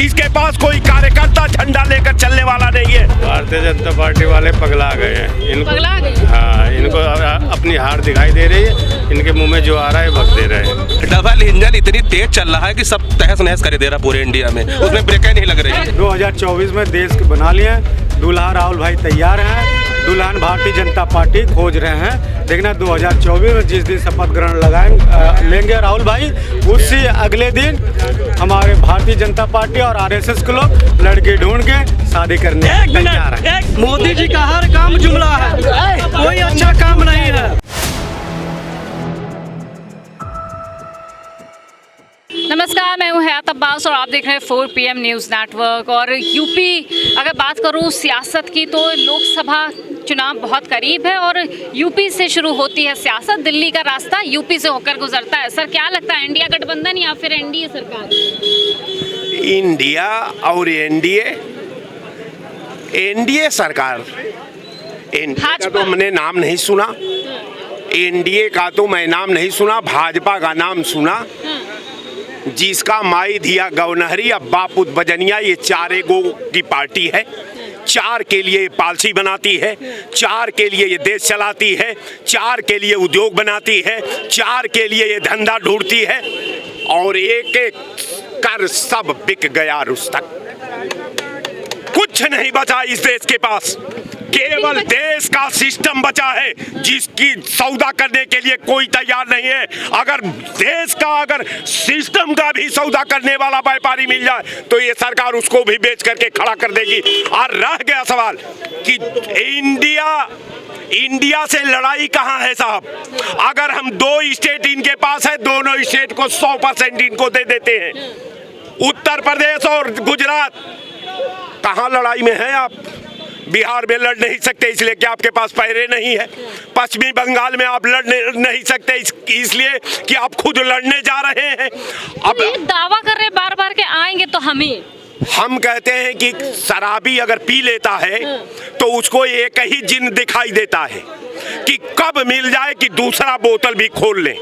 इसके पास कोई कार्यकर्ता झंडा लेकर चलने वाला नहीं है। भारतीय जनता पार्टी वाले पगला गए हैं। इनको पगला गए? हाँ, इनको अपनी हार दिखाई दे रही है। इनके मुंह में जो आ रहा है भग दे रहे हैं। डबल इंजन इतनी तेज चल रहा है कि सब तहस नहस कर दे रहा पूरे इंडिया में, उसमें ब्रेकें नहीं लग रही। 2024 में देश के बना लिए, दूल्हा राहुल भाई तैयार हैं, दुल्हन भारतीय जनता पार्टी खोज रहे हैं। देखना 2024 में जिस दिन शपथ ग्रहण लेंगे राहुल भाई, उसी अगले दिन हमारे भारतीय जनता पार्टी और आरएसएस के लोग लड़की ढूंढ के शादी करने तैयार हैं। मोदी जी का हर काम जुमला है, कोई अच्छा काम नहीं है। नमस्कार, मैं हूं हयात अब्बास और आप देख रहे हैं 4 PM न्यूज़ नेटवर्क। और यूपी अगर बात करूं सियासत की तो लोकसभा चुनाव बहुत करीब है और यूपी से शुरू होती है सियासत। दिल्ली का रास्ता यूपी से होकर गुजरता है। सर, क्या लगता है, इंडिया गठबंधन या फिर एनडीए सरकार? इंडिया और एनडीए सरकार। एनडीए का तो मैंने नाम नहीं सुना, एनडीए का तो मैं नाम नहीं सुना, भाजपा का नाम सुना, जिसका माई धिया गवनहरी अब बापूत बजनिया, ये चारे गो की पार्टी है। चार के लिए पॉलिसी बनाती है, चार के लिए ये देश चलाती है, चार के लिए उद्योग बनाती है, चार के लिए ये धंधा ढूंढती है, और एक एक कर सब बिक गया रुस्तक। कुछ नहीं बचा इस देश के पास, केवल देश का सिस्टम बचा है जिसकी सौदा करने के लिए कोई तैयार नहीं है। अगर देश का अगर सिस्टम का भी सौदा करने वाला व्यापारी मिल जाए तो ये सरकार उसको भी बेच करके खड़ा कर देगी। और रह गया सवाल कि इंडिया से लड़ाई कहाँ है साहब? अगर हम 2 स्टेट इनके पास है, दोनों स्टेट को 100% इनको दे देते हैं। उत्तर प्रदेश और गुजरात कहाँ लड़ाई में है आप? बिहार में लड़ नहीं सकते इसलिए कि आपके पास पैरे नहीं है। पश्चिमी बंगाल में आप लड़ नहीं सकते इसलिए कि आप खुद लड़ने जा रहे हैं। अब ये दावा कर रहे बार बार के आएंगे तो हम कहते हैं कि शराबी अगर पी लेता है तो उसको एक ही जिन दिखाई देता है कि कब मिल जाए कि दूसरा बोतल भी खोल ले।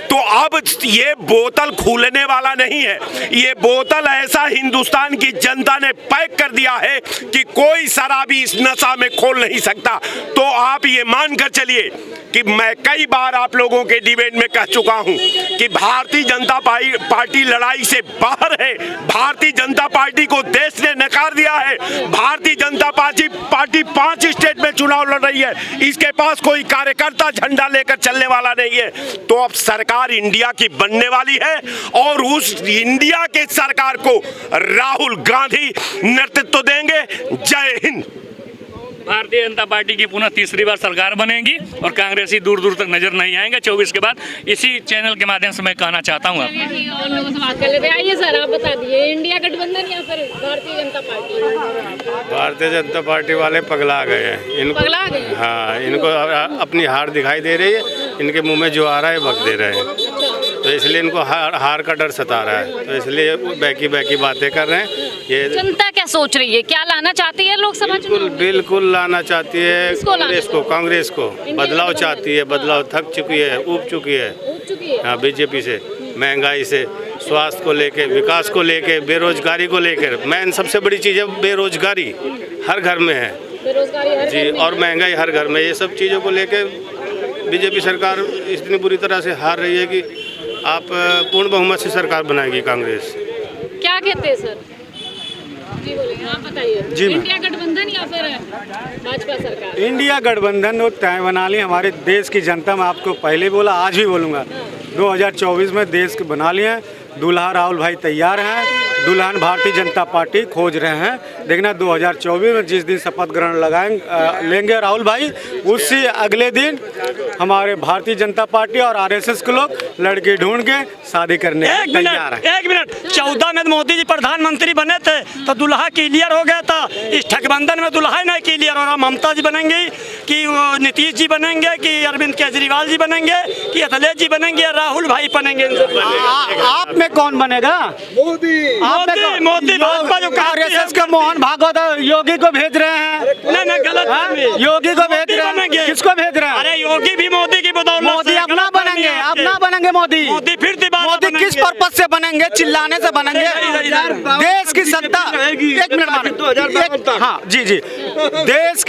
तो अब ये बोतल खुलने वाला नहीं है, ये बोतल ऐसा हिंदुस्तान की जनता ने पैक कर दिया है कि कोई शराबी इस नशा में खोल नहीं सकता। तो आप ये मान कर चलिए कि मैं कई बार आप लोगों के डिबेट में कह चुका हूं कि भारतीय जनता पार्टी लड़ाई से बाहर है। भारतीय जनता पार्टी को देश ने नकार दिया है। भारतीय जनता पार्टी 5 स्टेट में चुनाव लड़ रही है, इसके पास कोई कार्यकर्ता झंडा लेकर चलने वाला नहीं है। तो अब सरकार इंडिया की बनने वाली है और उस इंडिया के सरकार को राहुल गांधी नेतृत्व देंगे। जय हिंद। भारतीय जनता पार्टी की पुनः तीसरी बार सरकार बनेगी और कांग्रेसी दूर दूर तक नजर नहीं आएंगे 24 के बाद। इसी चैनल के माध्यम से मैं कहना चाहता हूँ। और लोगों से बात कर लेते हैं। आइए सर, आप बता दिए, इंडिया गठबंधन या फिर भारतीय जनता पार्टी? भारतीय जनता पार्टी वाले पगला गए हैं। इनको पगला गए? हाँ, इनको अपनी हार दिखाई दे रही है। इनके मुंह में जो आ रहा है भग दे रहे हैं। तो इसलिए इनको हार का डर सता रहा है, तो इसलिए बैकी बातें कर रहे हैं। ये जनता क्या सोच रही है, क्या लाना चाहती है लोकसभा चुनाव? बिल्कुल लाना चाहती है कांग्रेस को बदलाव चाहती है। बदलाव थक चुकी है, ऊब चुकी है। हाँ, बीजेपी से, महंगाई से, स्वास्थ्य को लेके, विकास को लेके, बेरोजगारी को लेकर। मेन सबसे बड़ी चीज़ है बेरोजगारी, हर घर में है जी, और महंगाई हर घर में। ये सब चीज़ों को लेके बीजेपी सरकार इतनी बुरी तरह से हार रही है कि आप पूर्ण बहुमत से सरकार बनाएगी कांग्रेस। क्या कहते हैं सर? जी बोलिए, आप बताइए। जी, इंडिया गठबंधन या फिर भाजपा सरकार? इंडिया गठबंधन वो तय बना ली हमारे देश की जनता। मैं आपको पहले बोला, आज भी बोलूँगा, 2024 में देश के बना लिए, दूल्हा राहुल भाई तैयार हैं, दुल्हन भारतीय जनता पार्टी खोज रहे हैं। देखना 2024 में जिस दिन शपथ ग्रहण लेंगे राहुल भाई, उसी अगले दिन हमारे भारतीय जनता पार्टी और आरएसएस के लोग लड़की ढूंढ के शादी करने तैयार हैं। 1 मिनट, 14 में मोदी जी प्रधानमंत्री बने थे तो दुल्हा क्लियर हो गया था। इस ठगबंधन में दुल्हा नहीं क्लियर हो रहा। ममता जी बनेंगी कि नीतीश जी बनेंगे कि अरविंद केजरीवाल जी बनेंगे कि अखिलेश जी बनेंगे, राहुल भाई बनेंगे? आप में कौन बनेगा? मोदी भाजपा जो आरएसएस का मोहन भागवत योगी को भेज रहे हैं। नहीं, गलत। योगी को भेज रहे हैं, किसको भेज रहे हैं? अरे योगी भी मोदी की बदौलत मोदी अपना बनेंगे, अपना बनेंगे मोदी। मोदी फिर मोदी किस पर्पज से बनेंगे? चिल्लाने से बनेंगे? देश की सत्ता, एक मिनट मानो, हाँ जी जी, देश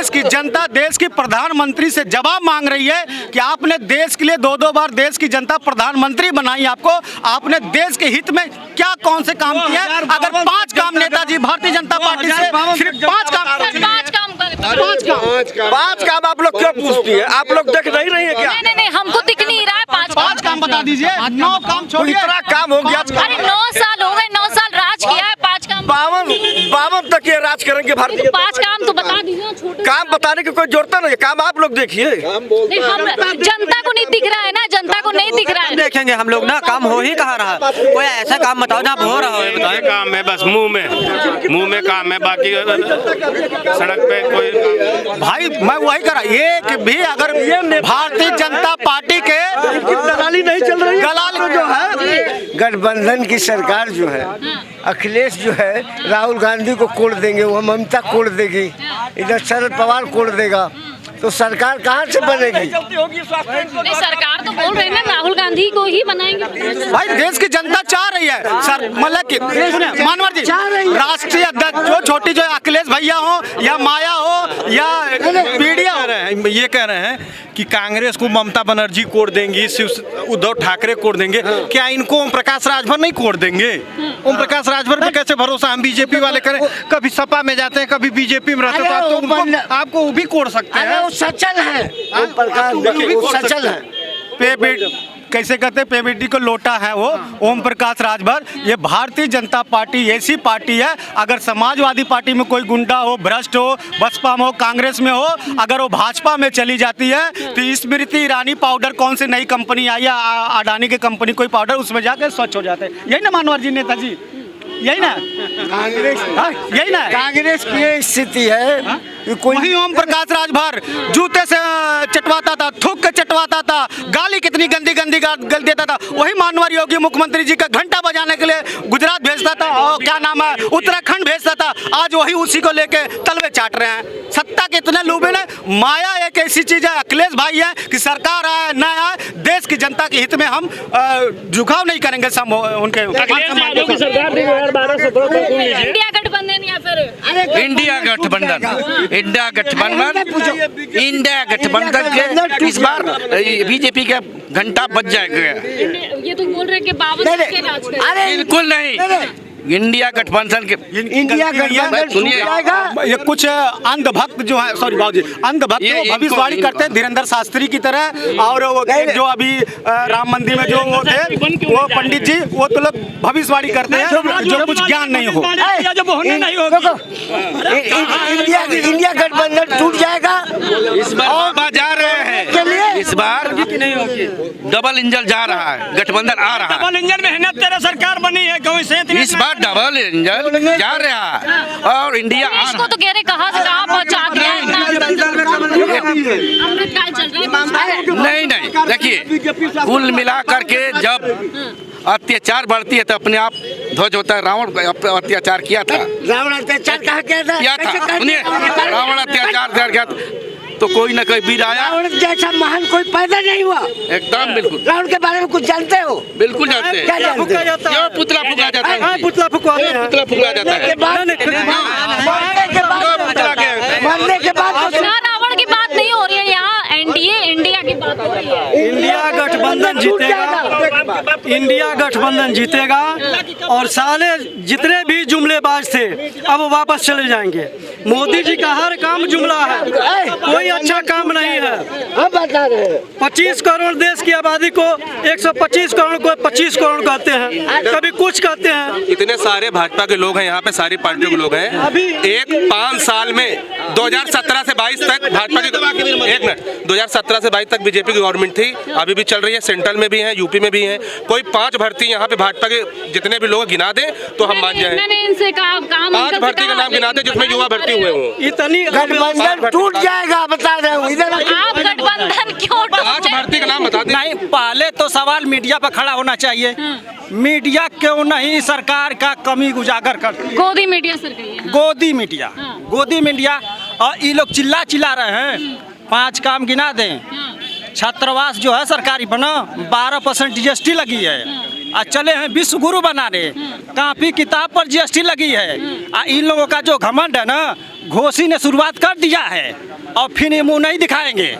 की जनता, देश की प्रधानमंत्री से जवाब मांग रही है कि आपने देश के लिए 2-2 बार देश की जनता प्रधानमंत्री बनाई, आपने देश के हित में क्या कौन से काम किए? अगर 5 काम नेताजी भारतीय जनता पार्टी से सिर्फ 5 काम आप लोग क्यों पूछती है? आप लोग देख नहीं है क्या? नहीं, हमको दिख नहीं रहा है 5 काम बता दीजिए। 9 काम छोड़िए, इतना काम हो गया। अरे 9 साल हो गए, 9 साल राज किया है, 5 काम 52 तक ये राज करेंगे भारतीय। 5 काम तो बता दीजिए, छोटे काम बताने की कोई जरूरत नहीं है, काम आप लोग देखिए। नहीं, हम जनता को नहीं दिख रहा है ना, जनता को नहीं दिख रहा है। देखेंगे हम लोग ना, काम हो ही कहा रहा। कोई ऐसा काम बताओ ना हो रहा है, बताओ। काम है बस मुंह में काम है, बाकी सड़क पे कोई। भाई मैं वही करा, एक भी अगर भारतीय जनता पार्टी के दलाली नहीं चल रही है, दलाली जो है गठबंधन की सरकार जो है, अखिलेश जो है राहुल गांधी को कोड़ देंगे, वो ममता कोड़ देगी, इधर शरद पवार कोड़ देगा, तो सरकार कहाँ से बनेगी? नहीं, सरकार तो बोल रही है ना राहुल गांधी को ही बनाएंगे। भाई देश की जनता चाह रही है सर, मतलब कि मानवर जी, राष्ट्रीय अध्यक्ष जो छोटी जो अखिलेश भैया हो या माया हो या पीडिया हो, ये कह रहे हैं कि कांग्रेस को ममता बनर्जी कोड़ देंगी, उद्धव ठाकरे कोड़ देंगे, क्या इनको ओम प्रकाश राजभर नहीं कोड़ देंगे? ओम प्रकाश राजभर पे कैसे भरोसा हम बीजेपी वाले करें? कभी सपा में जाते हैं, कभी बीजेपी में रहते हैं, तो आपको वो भी कोड़ सकते हैं। सचल है, ओम प्रकाश वो सचल है। कैसे कहते हैं, पेबेटी को लोटा है वो ओम प्रकाश राजभर। ये भारतीय जनता पार्टी ऐसी पार्टी है, अगर समाजवादी पार्टी में कोई गुंडा हो, भ्रष्ट हो, बसपा में हो, कांग्रेस में हो, अगर वो भाजपा में चली जाती है तो स्मृति ईरानी पाउडर कौन सी नई कंपनी आई है, अडानी की कंपनी कोई पाउडर, उसमें जाकर स्वच्छ हो जाते हैं। यही ना मानवर जी, नेताजी यही ना कांग्रेस, यही ना कांग्रेस की ये स्थिति है कि कोई वही ओम प्रकाश राजभर जूते से चटवाता था, थूक के चटवाता था, गाली कितनी गंदी गल देता था। वही मानवर योगी मुख्यमंत्री जी का घंटा बजाने के लिए गुजरात भेजता था, और क्या नाम है, उत्तराखंड भेजता था। आज वही उसी को लेके तलवे चाट रहे हैं। सत्ता के इतने लूबे ने, माया एक ऐसी चीज है, अखिलेश भाई है कि सरकार आए न आए, देश की जनता के हित में हम झुकाव नहीं करेंगे। सब उनके इंडिया गठबंधन या फिर इंडिया गठबंधन के इस बार बीजेपी का घंटा बज जाएगा। ये तो बोल रहे हैं कि 52 के राज करें। बिल्कुल नहीं, इंडिया गठबंधन के सुनिए, ये कुछ अंधभक्त जो है, सॉरी बाबू जी, अंधभक्त भविष्यवाणी करते हैं धीरेन्द्र शास्त्री की तरह, और वो जो अभी राम मंदिर में जो वो थे, वो पंडित जी, वो तो लोग भविष्यवाणी करते हैं जो कुछ ज्ञान नहीं हो। इंडिया गठबंधन टूट जाएगा। इस बार जा रहे हैं, इस बार डबल इंजन जा रहा है, गठबंधन आ रहा है। डबल इंजन मेहनत तेरा सरकार बनी है, इस बार डबल इंजन जा रहा है, और इंडिया इसको तो कह रहे कहाँ से कहाँ पहुँचा दिया है। अमृतकाल चल रहा है। नहीं, देखिए कुल मिलाकर के जब अत्याचार बढ़ती है तो अपने आप ध्वज होता है। रावण अत्याचार किया था, रावण अत्याचार किया था, सुनिए, रावण अत्याचार किया तो कोई न कोई वीर आया। रावण जैसा महान कोई पैदा नहीं हुआ। एकदम बिल्कुल। रावण के बारे में कुछ जानते हो? बिल्कुल जानते हैं। क्या जानते हैं? क्यों पुतला फूका जाता है? पुतला फूका जाता है। मरने के बाद रावण की बात नहीं हो रही है यहाँ, एनडीए इंडिया की बात हो रही है। इंडिया गठबंधन जीतेगा, इंडिया गठबंधन जीतेगा, और साले जितने भी जुमलेबाज थे अब वापस चले जाएंगे। मोदी जी का हर काम जुमला है, कोई अच्छा काम नहीं है। हम बता रहे हैं, 25 करोड़ देश की आबादी को 125 करोड़ को 25 करोड़ कहते हैं, कभी कुछ कहते हैं। इतने सारे भाजपा के लोग हैं यहाँ पे, सारी पार्टियों के लोग हैं। अभी एक 5 साल में 2017 से 22 तक भाजपा की, एक मिनट, 2017 से 22 तक बीजेपी की गवर्नमेंट थी, अभी भी चल रही है, सेंट्रल में भी है, यूपी में भी है। कोई 5 भर्ती यहाँ पे भाजपा के जितने भी लोग गिना दे तो हम मान जाए। मैंने इनसे कहा 5 भर्ती का नाम गिना दे जिसमें युवा भर्ती हुए हो। इतनी गठबंधन टूट जाएगा, बता रहे हूँ। इधर आप गठबंधन क्यों 5 भर्ती का नाम बता दे। नहीं, पहले तो सवाल मीडिया पर खड़ा होना चाहिए। मीडिया क्यों नहीं सरकार का कमी उजागर करती है? गोदी मीडिया सर गई है। गोदी मीडिया, और ये लोग चिल्ला रहे हैं 5 काम गिना दें। छात्रावास जो है सरकारी बना, 12% GST लगी है। आज चले हैं विश्व गुरु बनाने। कापी किताब पर जीएसटी लगी है। इन लोगों का जो घमंड है ना, घोसी ने शुरुआत कर दिया है और फिर ये मुंह नहीं दिखाएंगे।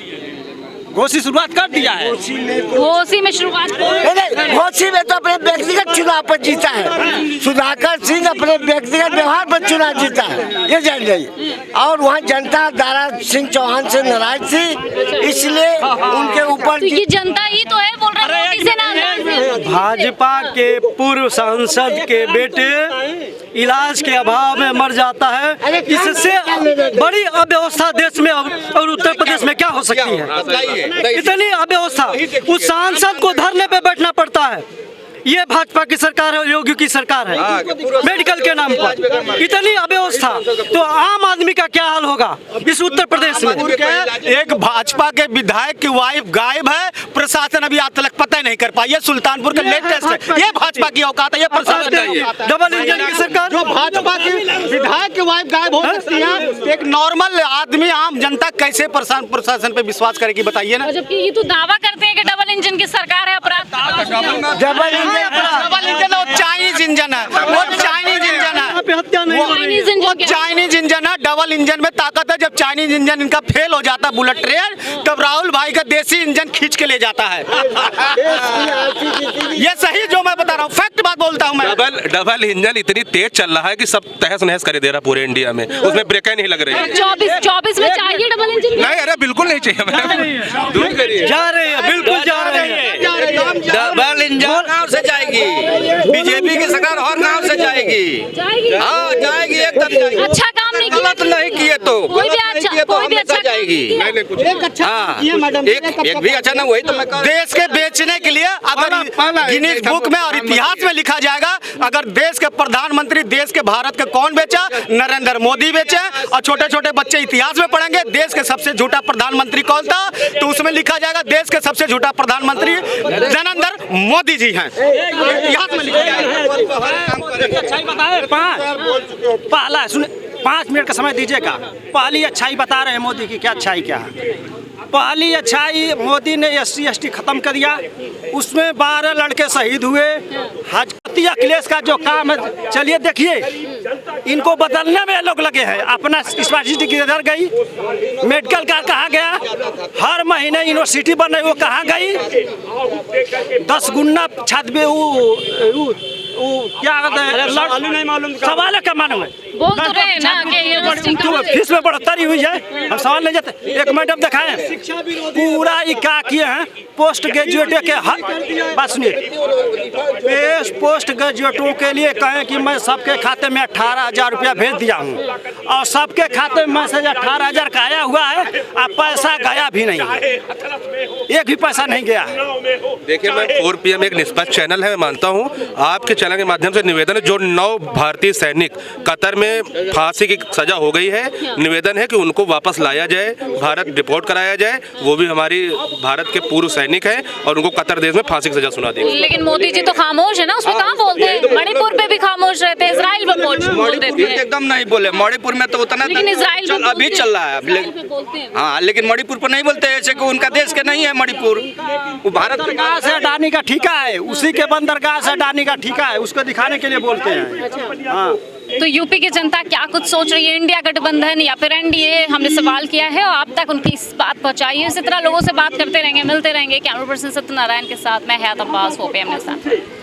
घोसी शुरुआत कर दिया है। घोसी में शुरुआत घोसी में तो अपने व्यक्तिगत चुनाव पर जीता है। सुधाकर सिंह अपने व्यक्तिगत व्यवहार पर चुनाव जीता है, ये जान जाइए। और वहाँ जनता दारा सिंह चौहान से नाराज थी, इसलिए उनके ऊपर तो ये जनता ही तो है, बोल रहा है मोदी से नाराज है। भाजपा के पूर्व सांसद के बेटे इलाज के अभाव में मर जाता है। इससे बड़ी अव्यवस्था देश में और उत्तर प्रदेश में क्या हो सकती है? इतनी अव्यवस्था, उस सांसद को धरने पे बैठना पड़ता है। ये भाजपा की सरकार है, योगी की सरकार है, मेडिकल के नाम पर इतनी अव्यवस्था। तो आम आदमी का क्या हाल होगा इस उत्तर प्रदेश में? एक भाजपा के विधायक की वाइफ गायब है, प्रशासन अभी आज तक पता ही नहीं कर पाई। ये सुल्तानपुर का लेटेस्ट है, ये भाजपा की औकात है, ये प्रशासन नहीं है। डबल इंजन की सरकार, जो भाजपा की विधायक की वाइफ गायब हो सकती है, एक नॉर्मल आदमी आम जनता कैसे प्रशासन पे विश्वास करेगी बताइए ना। जबकि ये तो दावा करते हैं कि डबल इंजन की सरकार है, अपराध डबल इंजन वो चाइनीज इंजन है, वो चाइनीज इंजन है, वो चाइनीज इंजन है। डबल इंजन में ताकत है। जब चाइनीज इंजन इनका फेल हो जाता है बुलेट ट्रेन, तब राहुल भाई का देसी इंजन खींच के ले जाता है। ये सही जो मैं बता रहा हूँ, फैक्ट बात बोलता हूँ मैं। डबल इंजन इतनी तेज चल रहा है कि सब तहस नहस कर दे रहा पूरे इंडिया में, उसमें ब्रेकें नहीं लग रही है। 24 में चाहिए डबल इंजन? नहीं, अरे बिल्कुल नहीं चाहिए मैम, दूर करिए। जा रहे हैं, बिल्कुल जा रहे हैं। डबल इंजन गाँव से जाएगी, बीजेपी की सरकार और गाँव से जाएगी। हाँ जाएगी, एकदम जाएगी। अच्छा काम नहीं किया, गलत नहीं किए तो कोई भी अच्छा जाएगी। हाँ, एक भी अच्छा ना, वही तो मैं देश के बेचने के लिए अगर गिनीज बुक में और इतिहास में लिखा जाएगा, अगर देश के प्रधानमंत्री देश के भारत के कौन बेचा, नरेंद्र मोदी बेचे। और छोटे छोटे बच्चे इतिहास में पढ़ेंगे देश के सबसे झूठा प्रधानमंत्री कौन था, तो उसमें लिखा जाएगा देश के सबसे झूठा प्रधानमंत्री नरेंद्र मोदी जी हैं। इतिहास में लिखा जाएगा। पहला सुन, 5 मिनट का समय दीजिएगा। पहली अच्छाई बता रहे हैं मोदी की, क्या अच्छाई क्या है? पहली अच्छाई, मोदी ने SC/ST खत्म कर दिया, उसमें 12 लड़के शहीद हुए। हजरती अखिलेश का जो काम है, चलिए देखिए, इनको बदलने में लोग लगे हैं। अपना स्मार्ट किधर गई? मेडिकल का कहाँ गया? हर महीने यूनिवर्सिटी बन रही, वो कहाँ गई? 10 गुना छात्र क्या नहीं मालूम, सवाल है क्या मालूम है? बोल तो रहे हैं ना कि फीस में बढ़ोतरी हुई है, हम सवाल नहीं जाते। एक मैडम दिखाएं, पूरा ही क्या किए हैं, पोस्ट ग्रेजुएट के बात सुनिए, पोस्ट ग्रेजुएटों के लिए कहें कि मैं सबके खाते में 18,000 रुपया भेज दिया हूँ, और सबके खाते में मैसेज 18,000 का आया हुआ है, अब पैसा गया भी नहीं है, एक भी पैसा नहीं गया है। देखिए मैं 4 PM एक निष्पक्ष चैनल है, मैं मानता हूँ। आपके चैनल के माध्यम से निवेदन है, जो 9 भारतीय सैनिक कतर में फांसी की सजा हो गई है, निवेदन है कि उनको वापस लाया जाए, भारत डिपोर्ट कराया जाए। वो भी हमारी भारत के पूर्व सैनिक हैं और उनको कतर देश में फांसी की सजा सुना दी। लेकिन मोदी जी तो खामोश है ना, उसमें कहाँ बोलते हैं? मणिपुर पे भी खामोश रहते हैं, इजराइल पे बोल देते हैं। एकदम नहीं बोले, मणिपुर में तो उतना अभी चल रहा है। हाँ, लेकिन मणिपुर पर नहीं बोलते, ऐसे कि उनका देश के नहीं है मणिपुर, वो भारत से अडानी का ठेका है, उसी के बंदरगाह से अडानी का ठेका है, उसको दिखाने के लिए बोलते हैं। हाँ, तो यूपी की जनता क्या कुछ सोच रही है? इंडिया गठबंधन या फिर NDA, हमने सवाल किया है और आप तक उनकी इस बात पहुंचाई है। इसी तरह लोगों से बात करते रहेंगे, मिलते रहेंगे। कैमरा पर्सन सत्यनारायण के साथ मैं हयात अब्बास, 4PM न्यूज़।